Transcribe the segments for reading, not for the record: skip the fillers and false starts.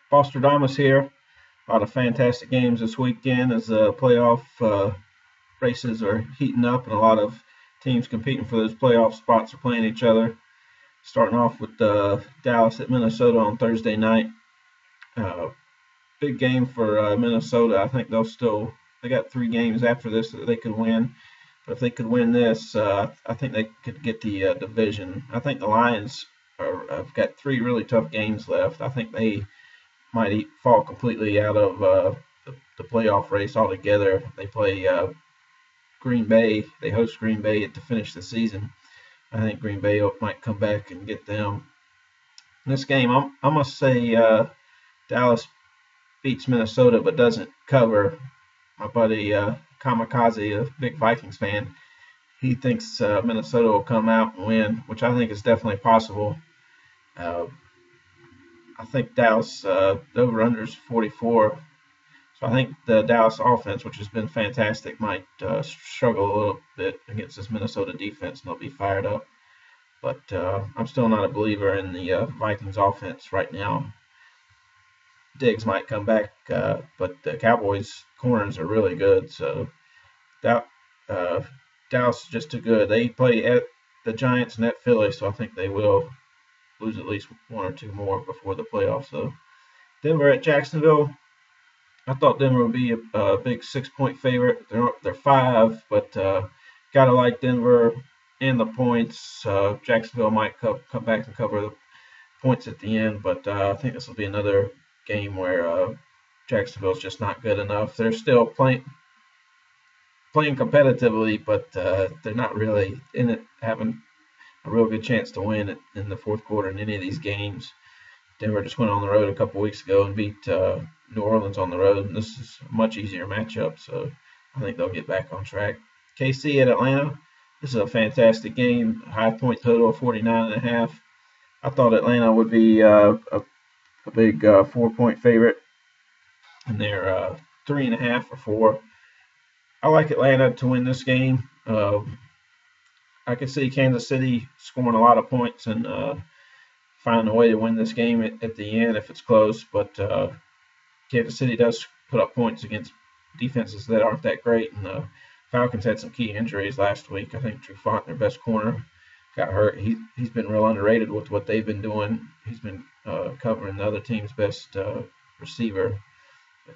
Bostradamus here. A lot of fantastic games this weekend as the playoff races are heating up and a lot of teams competing for those playoff spots are playing each other. Starting off with Dallas at Minnesota on Thursday night. Uh, Big game for Minnesota. I think they got 3 games after this that they could win. But if they could win this, I think they could get the division. I think the Lions have got 3 really tough games left. I think they might fall completely out of the playoff race altogether. They play Green Bay. They host Green Bay to finish the season. I think Green Bay might come back and get them. In this game, I'm going to say Dallas beats Minnesota but doesn't cover. My buddy Kamikaze, a big Vikings fan, he thinks Minnesota will come out and win, which I think is definitely possible. Uh, I think Dallas over/under is 44. So I think the Dallas offense, which has been fantastic, might struggle a little bit against this Minnesota defense, and they'll be fired up. But I'm still not a believer in the Vikings offense right now. Diggs might come back, but the Cowboys' corners are really good. So that, Dallas is just too good. They play at the Giants and at Philly, so I think they will lose at least 1 or 2 more before the playoffs. So Denver at Jacksonville. I thought Denver would be a big 6-point favorite. They're 5, but gotta like Denver and the points. Jacksonville might come back and cover the points at the end, but I think this will be another game where Jacksonville's just not good enough. They're still playing competitively, but they're not really in it, having a real good chance to win it in the fourth quarter in any of these games. Denver just went on the road a couple weeks ago and beat New Orleans on the road, and this is a much easier matchup, so I think they'll get back on track. KC at Atlanta. This is a fantastic game. High point total of 49.5. I thought Atlanta would be a big 4-point favorite, and they're 3.5 or 4. I like Atlanta to win this game. I can see Kansas City scoring a lot of points and finding a way to win this game at the end if it's close. But Kansas City does put up points against defenses that aren't that great. And the Falcons had some key injuries last week. I think Trufant, their best corner, got hurt. He's been real underrated with what they've been doing. He's been covering the other team's best receiver.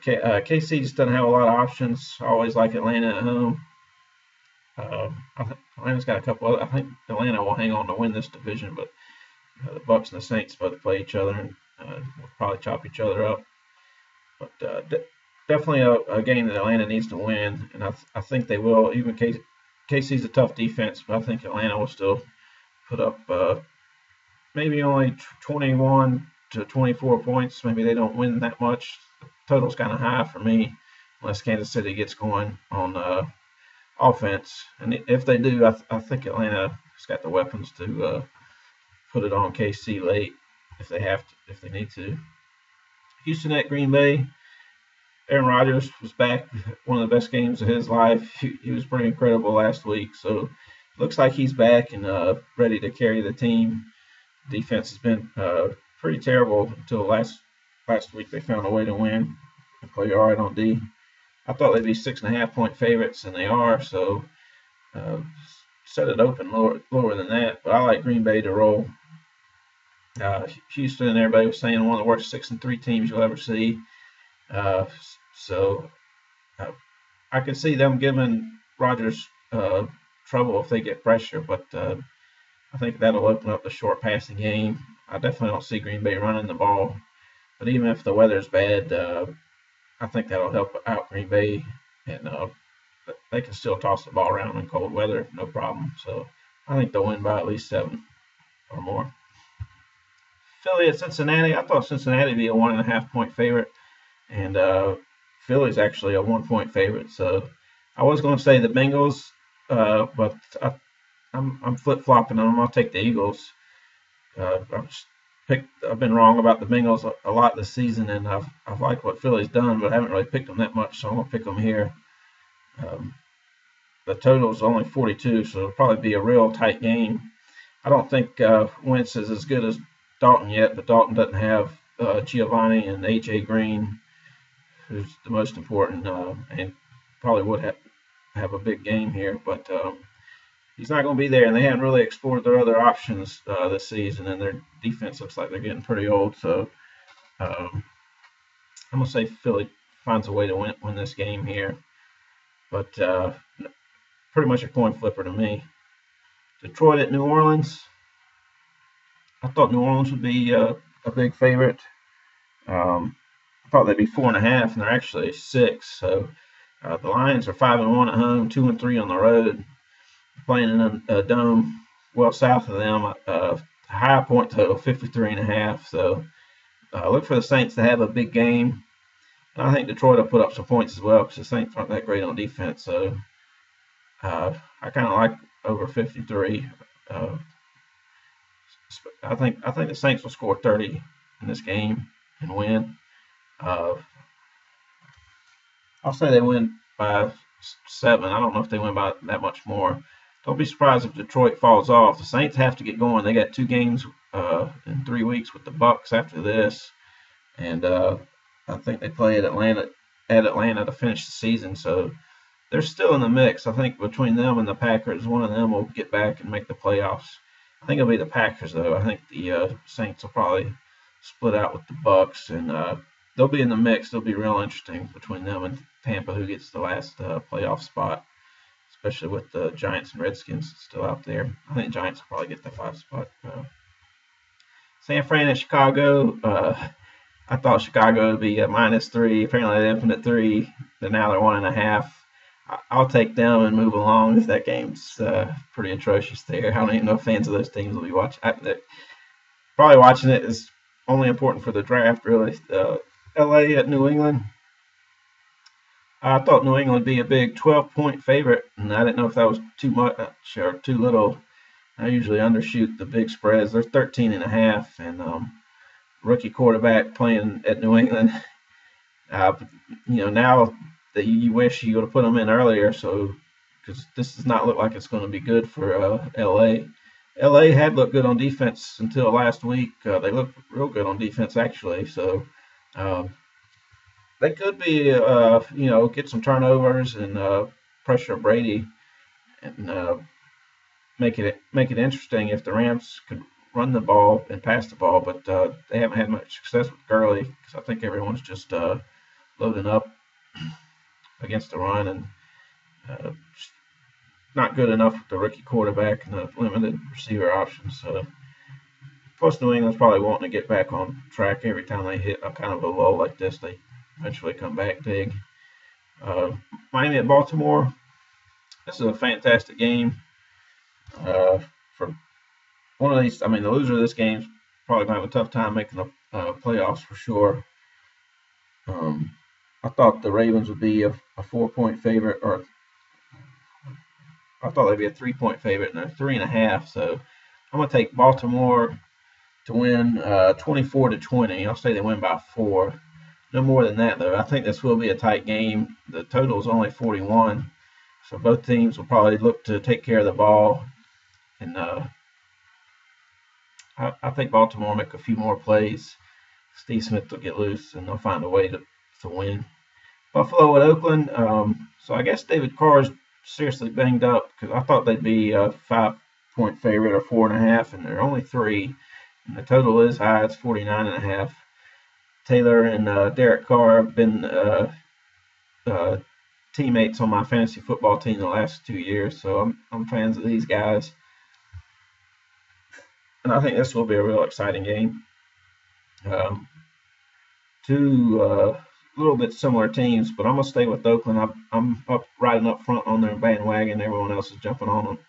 KC just doesn't have a lot of options. I always like Atlanta at home. I think Atlanta's got a couple other. I think Atlanta will hang on to win this division, but the Bucks and the Saints both play each other and will probably chop each other up. But definitely a game that Atlanta needs to win, and I think they will. Even KC's a tough defense, but I think Atlanta will still put up maybe only 21 to 24 points. Maybe they don't win that much. The total's kind of high for me, unless Kansas City gets going on offense. And if they do, I think Atlanta has got the weapons to put it on KC late if they need to. Houston at Green Bay. Aaron Rodgers was back, one of the best games of his life. He was pretty incredible last week, so looks like he's back and ready to carry the team. Defense has been pretty terrible until last week. They found a way to win and play all right on D. I thought they'd be 6.5-point favorites, and they are. So set it open lower than that. But I like Green Bay to roll. Houston, everybody was saying one of the worst 6-3 teams you'll ever see. So I can see them giving Rodgers trouble if they get pressure, but I think that'll open up the short passing game. I definitely don't see Green Bay running the ball, but even if the weather's bad, I think that'll help out Green Bay, and they can still toss the ball around in cold weather, no problem. So I think they'll win by at least 7 or more. Philly at Cincinnati. I thought Cincinnati would be a 1.5-point favorite, and Philly's actually a 1-point favorite. So I was going to say the Bengals, but I'm flip-flopping them. I'll take the Eagles. I've been wrong about the Bengals a lot this season, and I've liked what Philly's done, but I haven't really picked them that much, so I'm going to pick them here. The total is only 42, so it'll probably be a real tight game. I don't think Wentz is as good as Dalton yet, but Dalton doesn't have Giovanni and A.J. Green, who's the most important, and probably would have a big game here, but he's not going to be there, and they haven't really explored their other options this season, and their defense looks like they're getting pretty old. So um, I'm going to say Philly finds a way to win this game here, but pretty much a coin flipper to me. Detroit at New Orleans. I thought New Orleans would be a big favorite. I thought they'd be 4.5, and they're actually 6. So the Lions are 5-1 at home, 2-3 on the road, playing in a dome well south of them. High point total 53.5. So look for the Saints to have a big game. And I think Detroit will put up some points as well because the Saints aren't that great on defense. So I kind of like over 53. I think the Saints will score 30 in this game and win. I'll say they win by 7. I don't know if they win by that much more. Don't be surprised if Detroit falls off. The Saints have to get going. They got 2 games in 3 weeks with the Bucs after this, and I think they play at Atlanta to finish the season. So they're still in the mix. I think between them and the Packers, one of them will get back and make the playoffs. I think it'll be the Packers, though. I think the Saints will probably split out with the Bucs, and they'll be in the mix. It'll be real interesting between them and Tampa, who gets the last playoff spot, especially with the Giants and Redskins still out there. I think Giants will probably get the 5 spot. San Fran and Chicago. I thought Chicago would be at -3. Apparently they opened at 3. But now they're 1.5. I'll take them and move along if that game's pretty atrocious there. I don't even know if fans of those teams will be watching. Probably watching it is only important for the draft, really. LA at New England. I thought New England would be a big 12-point favorite, and I didn't know if that was too much or too little. I usually undershoot the big spreads. They're 13.5, and rookie quarterback playing at New England. Now that you wish you would have put them in earlier, so because this does not look like it's going to be good for LA. LA had looked good on defense until last week. They looked real good on defense, actually. So they could be, get some turnovers and pressure Brady and make it interesting if the Rams could run the ball and pass the ball. But they haven't had much success with Gurley because I think everyone's just loading up against the run and not good enough with the rookie quarterback and the limited receiver options. Plus, New England's probably wanting to get back on track every time they hit a kind of a lull like this. They eventually come back big. Miami at Baltimore. This is a fantastic game. For one of these, the loser of this game is probably going to have a tough time making the playoffs for sure. I thought the Ravens would be a 4-point favorite, or I thought they'd be a 3-point favorite, and they're 3.5. So I'm going to take Baltimore to win 24-20. I'll say they win by 4. No more than that, though. I think this will be a tight game. The total is only 41. So both teams will probably look to take care of the ball. And I think Baltimore will make a few more plays. Steve Smith will get loose, and they'll find a way to win. Buffalo at Oakland. So I guess David Carr's seriously banged up because I thought they'd be a 5-point favorite or 4.5, and they're only 3. And the total is high. It's 49.5. Taylor and Derek Carr have been teammates on my fantasy football team the last 2 years, so I'm fans of these guys. And I think this will be a real exciting game. Two little bit similar teams, but I'm going to stay with Oakland. I'm riding up front on their bandwagon. Everyone else is jumping on them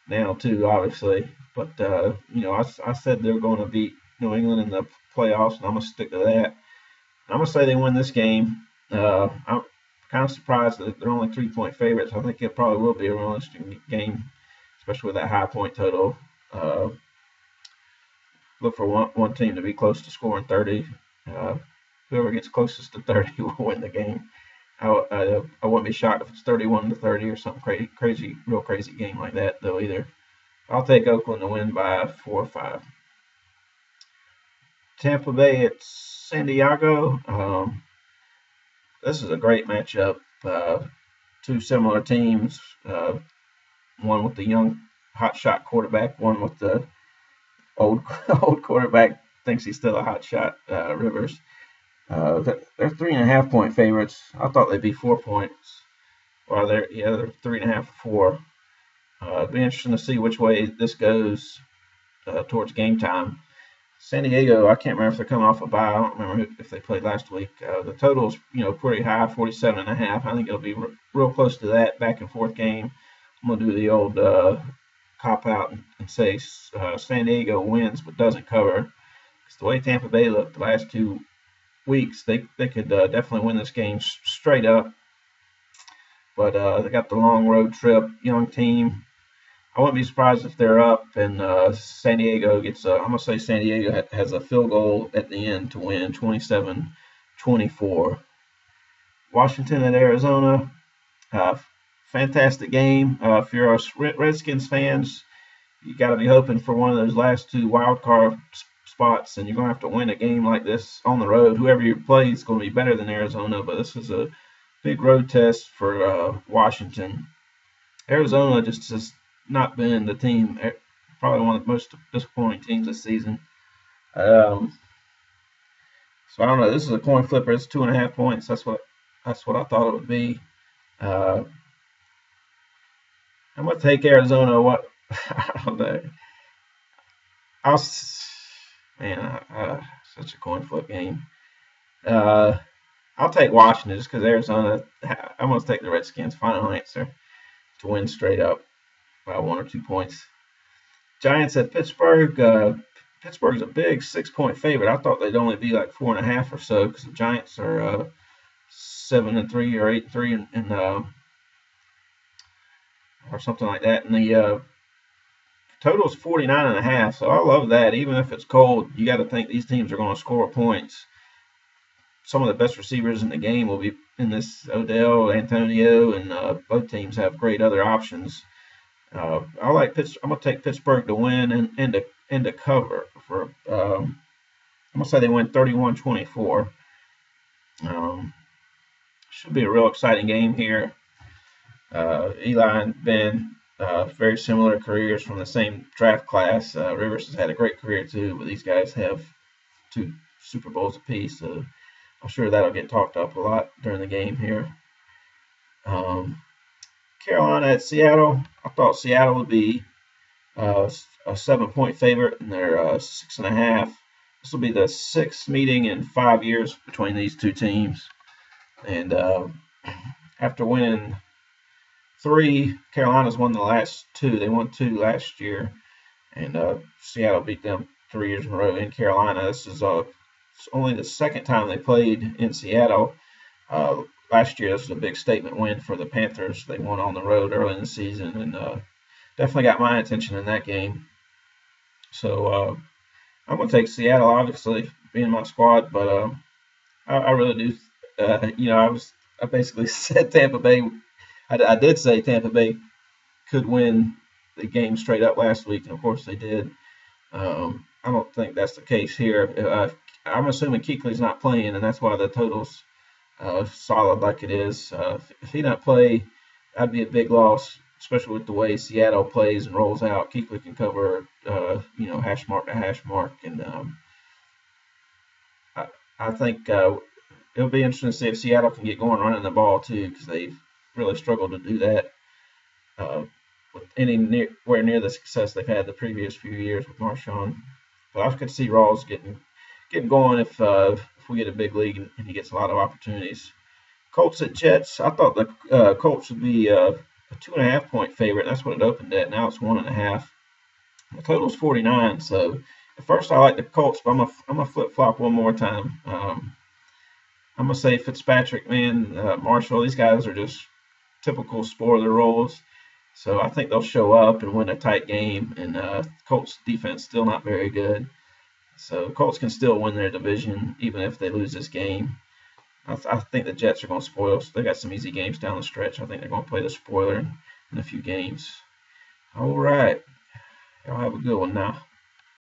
now, too, obviously. But, I said they're going to beat New England in the playoffs, and I'm going to stick to that. I'm going to say they win this game. I'm kind of surprised that they're only 3-point favorites. I think it probably will be a real interesting game, especially with that high point total. Look for one team to be close to scoring 30. Whoever gets closest to 30 will win the game. I wouldn't be shocked if it's 31-30 or something crazy, real crazy game like that, though, either. I'll take Oakland to win by 4 or 5. Tampa Bay, it's San Diego. This is a great matchup. Two similar teams. One with the young hotshot quarterback, one with the old old quarterback. Thinks he's still a hotshot. Rivers. They're 3.5-point favorites. I thought they'd be 4 points. Well, they're 3.5 or 4. It'd be interesting to see which way this goes towards game time. San Diego, I can't remember if they're coming off a bye. I don't remember if they played last week. The total's pretty high, 47.5. I think it'll be real close to that back and forth game. I'm gonna do the old cop out and say San Diego wins but doesn't cover. Because the way Tampa Bay looked the last 2 weeks, they could definitely win this game straight up. But they got the long road trip, young team. I wouldn't be surprised if they're up and San Diego gets I'm going to say San Diego has a field goal at the end to win 27-24. Washington at Arizona. Fantastic game. If you're a Redskins fans, you got to be hoping for one of those last 2 wild card spots, and you're going to have to win a game like this on the road. Whoever you play is going to be better than Arizona, but this is a big road test for Washington. Arizona just has not been the team, probably one of the most disappointing teams this season. So I don't know. This is a coin flipper. It's 2.5 points. That's what I thought it would be. I'm gonna take Arizona. What I don't know. Such a coin flip game. I'll take Washington just because Arizona. I'm gonna take the Redskins. Final answer to win straight up by 1 or 2 points. Giants at Pittsburgh. Pittsburgh's a big 6-point favorite. I thought they'd only be like 4.5 or so because the Giants are 7-3 or 8-3 or something like that. And the total's 49.5. So I love that. Even if it's cold, you got to think these teams are going to score points. Some of the best receivers in the game will be in this. Odell, Antonio, and both teams have great other options. I like Pittsburgh. I'm gonna take Pittsburgh to win and to cover. I'm gonna say they win 31-24. Should be a real exciting game here. Eli and Ben, very similar careers from the same draft class. Rivers has had a great career too, but these guys have 2 Super Bowls apiece, so I'm sure that'll get talked up a lot during the game here. Carolina at Seattle. I thought Seattle would be a 7-point favorite, and they're 6.5. This will be the 6th meeting in 5 years between these 2 teams. And after winning 3, Carolina's won the last 2. They won 2 last year, and Seattle beat them 3 years in a row in Carolina. This is it's only the 2nd time they played in Seattle. Last year, this was a big statement win for the Panthers. They won on the road early in the season, and definitely got my attention in that game. So I'm going to take Seattle, obviously, being my squad, but I really do. I basically said Tampa Bay. I did say Tampa Bay could win the game straight up last week, and of course they did. I don't think that's the case here. I'm assuming Kuechly's not playing, and that's why the total's solid like it is. If he not play, that'd be a big loss, especially with the way Seattle plays and rolls out. Kuechly can cover, hash mark to hash mark, and I think it'll be interesting to see if Seattle can get going running the ball too, because they've really struggled to do that with anywhere near the success they've had the previous few years with Marshawn. But I could see Rawls getting going if we get a big league and he gets a lot of opportunities. Colts at Jets. I thought the Colts would be a 2.5-point favorite. That's what it opened at. Now it's 1.5. The total's 49. So at first I like the Colts, but I'm gonna flip flop one more time. I'm gonna say Fitzpatrick, Marshall. These guys are just typical spoiler roles. So I think they'll show up and win a tight game. And Colts defense still not very good. So Colts can still win their division even if they lose this game. I think the Jets are going to spoil. So they got some easy games down the stretch. I think they're going to play the spoiler in a few games. All right. Y'all have a good one now.